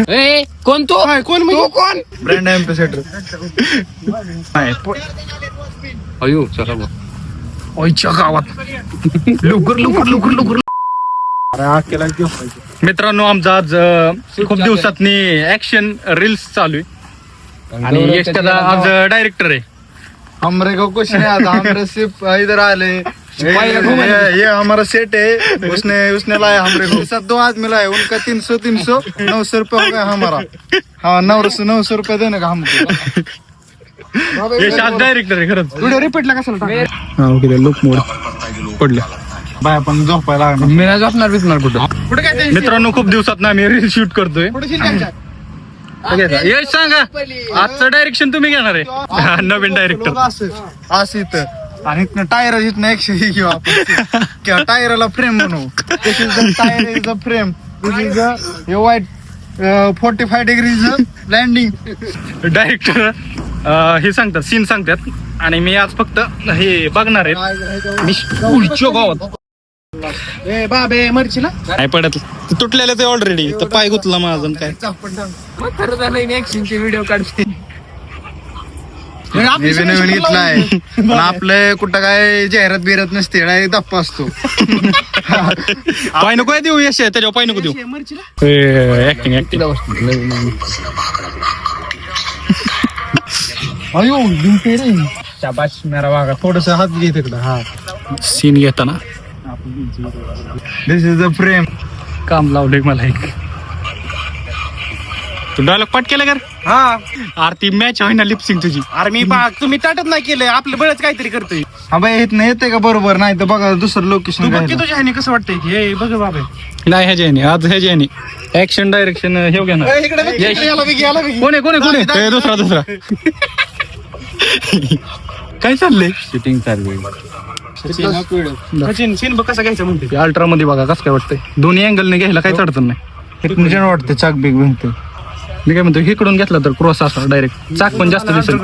ए कोण तो कोण कोण ब्रँड एम्बेसेडर. अयो चला बा ओयच्या गावात लवकर. मित्रांनो आमचा आज खूप दिवसातनी ऍक्शन रील्स चालू आहे आणि यश त्याचा आज डायरेक्टर आहे. हमरे को कुछ नहीं आता, हमरे सिर्फ इधर आले ये हमारा सेट है, उसने लाया हमरे को साथ 2 आदमी लाए, उनका 300 900 रुपये हो गया हमारा. हाँ 900 रुपये देने का हमको. यश आज डायरेक्टर आहे खरंच. व्हिडिओ रिपीटला कशाला हा ओके लुक मोड पडले बाय आपण झोपायला मी नाही झोपणार बिकणार कुठं काय मित्रांनो खूप दिवसात आम्ही रील शूट करतोय. यश सांगा आजचं डायरेक्शन तुम्ही घेणार आहे. हा, नवीन डायरेक्टर असं इथं आणि इथनं टायर इथनं 100 घेऊ आपण किंवा टायरला फ्रेम बनवू. This is the tyre is the frame, this is the white 45 degrees landing. Director हे सांगतात सीन सांगतात आणि मी आज फक्त हे बघणार आहे. मी पुढच्या गावात ए बाबे मरची ना नाही पडत तुटलेलं ते ऑलरेडी तर पाय गुतला माझं काय. खरं झालं ऍक्शनचे व्हिडिओ काढते. नवीन इथलाय पण आपलं कुठं काय जाहिरात बिरत नसते, डायरेक्ट दप्पा असतो. पाय नको देऊ यश त्याच्यावर पाय नको देऊ. ऍक्टिंग अयो शाबाश मेरा वागा, थोडस हात घे तिकडं. हा सीन घेताना दिस इज द फ्रेम. काम लावलंय मला एक. तू डायलॉग पाठ केला कर. हा आरती मॅच होईना लिपसिंग तुझी. अरे मी तुम्ही ताटत नाही केलंय, आपलं बळच काहीतरी करतोय. हा बाई इथनं येते का बरोबर, नाही तर बघा दुसरं लोकेशन. तुझ्या ह्याने कसं वाटतंय हे बघ बाबा. नाही ह्याच्याने आज ह्याच्याने ऍक्शन डायरेक्शन हे घेणार. कोण आहे दुसरा काय चाललंय. शूटिंग चालली. सीन बघ कसा घ्यायचा म्हणते. अल्ट्रा मध्ये बघा कसं काय वाटतंय. दोन्ही अँगलने घ्यायला काहीच अडचण नाही. इथनं वाटतं चाक बिग म्हणते. मी काय म्हणतो इकडून घेतला तर क्रॉस असा डायरेक्ट चाक पण जास्त दिसेल.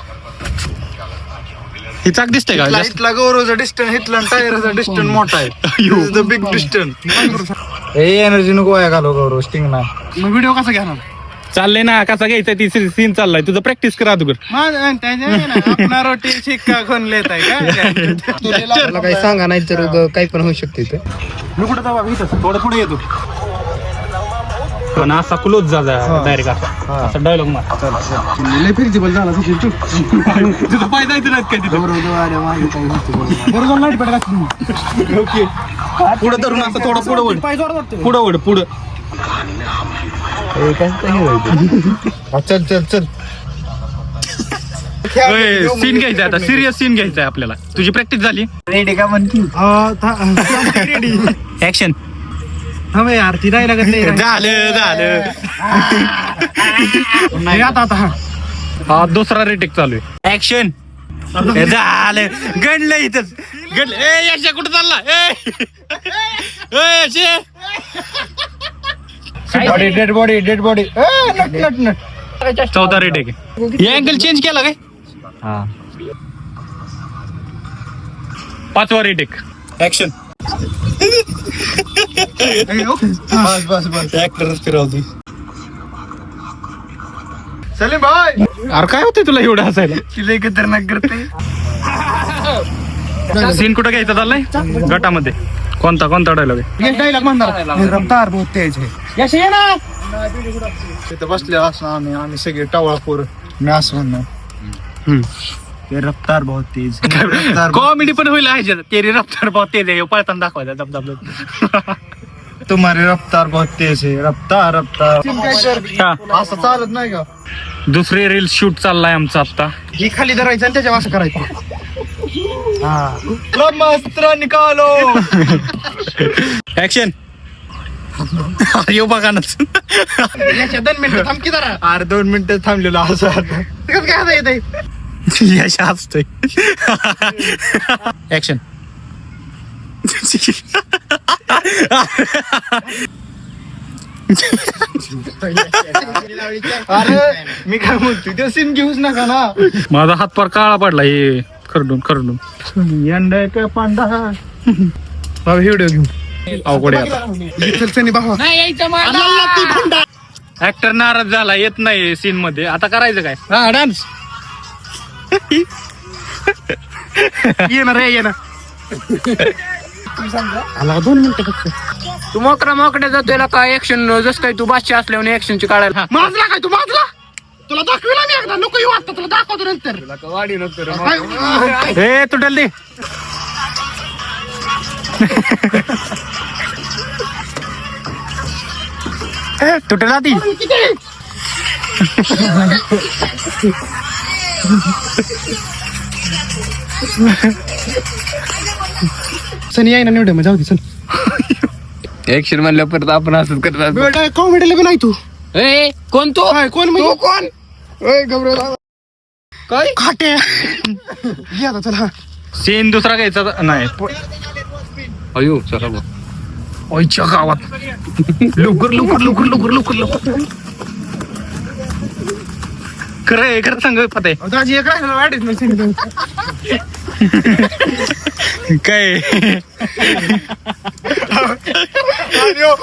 हे चाक दिसतंय का जास्त. लाईटला गौरवचा डिस्टन्स हिटला टायरचा डिस्टन्स मोठा आहे. The big distance. एनर्जी नको वाया घालव गौरव स्टिंग ना. मग व्हिडिओ कसा घेणार. चाललंय ना कसा घ्यायचा ती सीन चाललाय तुझं प्रॅक्टिस करा अगोदर. आपला रोटी शिक्का खोन लेत आहे का काही सांगा नाही तर काही पण होऊ शकते इथे. मी कुठं जावा इथं थोडं पुढे येतो पण असा क्लोज जा डायरेक्ट असा डायलॉग मार. फ्लेक्झिबल झाला तुझं पाय जायचं नाही काय तिथं बरोबर लाईट पेट. ओके पुढं धरून असं थोडं पुढं वड पाय जोर वाटतं. पुढं वड पुढं. चल चल चल सीन घ्यायचा आता सिरियस सीन घ्यायचा आपल्याला. तुझी प्रॅक्टिस झाली. रेडी का म्हणती. ऍक्शन यार ती नाही लागत नाही. झालं नाही आता हा दुसरा रेटेक चालू आहे. ऍक्शन झालं गणलं इथंच गणलं. ए यशा कुठं चालला. डेड बॉडी नट. चौथा रेटेक आहे. अँगल चेंज केला काय. हा 5वा रेटेक. ऍक्शन बस ऍक्टरच फिरवतो. सलीम भाई अरे काय होतंय तुला एवढं हसायला. तिला खतरनाक करते. सीन कुठं घ्यायचा चाललाय गटामध्ये. कोणता डायलॉग आहे. डायलॉग म्हणणार रफ्तार बहुत तेज है. तिथं बसले असं आम्ही सगळे टवळापूर. मी असं म्हणणार ते रफ्तार बहुत तेज. कॉमेडी पण होईल ह्याच्यात. तेरी रफ्तार बहुत तेज आहे पळताना दाखवायचा दबदब. तुम्हारी रफ्तार बहुत तेज है. रफ्तार असं चालत नाही का. दुसरे रील शूट चाललाय आमचा आता. ही खाली धरायचं आणि त्याच्या असं करायचं. ब्रह्मास्त्र निकालो. ऍक्शन येऊ बघा ना. 2 मिनिटं थांब की जरा. अरे 2 मिनिटं थांबलेलो असं काय येत. यश असतोय. ऍक्शन अरे मी काय म्हणतो ते सीन घेऊच नका ना. माझा हात पार काळा पडला हे खरडून पांडा व्हिडिओ घेऊ. अवघड आहे आता. नाही यायचं मला. ऍक्टर नाराज झाला, येत नाही सीन मध्ये. आता करायचं काय? हा डान्स ये ना रे, ये ना. तू मोकड्या जातोय का ऍक्शन जस काय तू बादशाह असल्यावर ऍक्शनची काढायला. माजला काय तू, माजला? तुला दाखविला मी एकदा, नको येऊ आता, तुला दाखवतो नंतर. वाढी नव्हतं हे तुटेल दे. तुटेल आधी. सनी आहे ना निवडे, मग जाऊ दे चल. ऍक्शन म्हणल्या परत आपण असंच करतात. कॉमेडीला बी नाही तू. ए कोण तो? कोण म्हणजे? कोण? काय खाटे घे आता, चल. हा सीन दुसरा घ्यायचा नाही. अयो चला बघ. ओयच्या गावात लवकर लवकर लवकर लवकर लवकर लवकर. खरं सांग पता दाजी एक राहिला ऍडजस्टमेंट. काय व्हिडिओ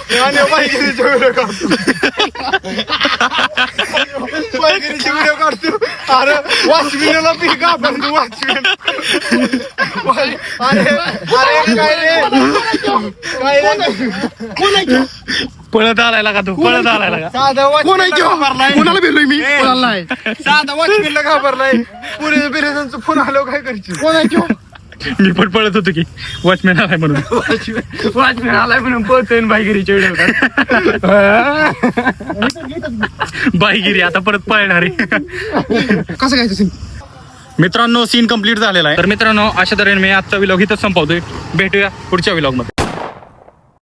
काढतो. अरे वॉचमॅनला पी का आपण, तू वॉचमॅन. अरे काय रे, पळत आलायला का तू? पळत आलायला का? साधा वॉचमॅन कोणाला भेटलोय मी? कोणाला नाही. साधा वॉचमॅनला घाबरलाय. पुरे बिरेजांचं फोन आलो, काय करशील? कोणाच्या? मी पण पळत होतो की वॉचमॅन आलाय म्हणून. वॉचमॅन आलाय म्हणून पळतोय बाईगिरीच्या व्हिडिओ. बाईगिरी आता परत पळणार आहे. कसं घ्यायचं सीन? मित्रांनो, सीन कम्प्लीट झालेला आहे. तर मित्रांनो, अशा तऱ्हेने मी आजचा व्लॉग इथंच संपवतोय. भेटूया पुढच्या व्लॉग मध्ये.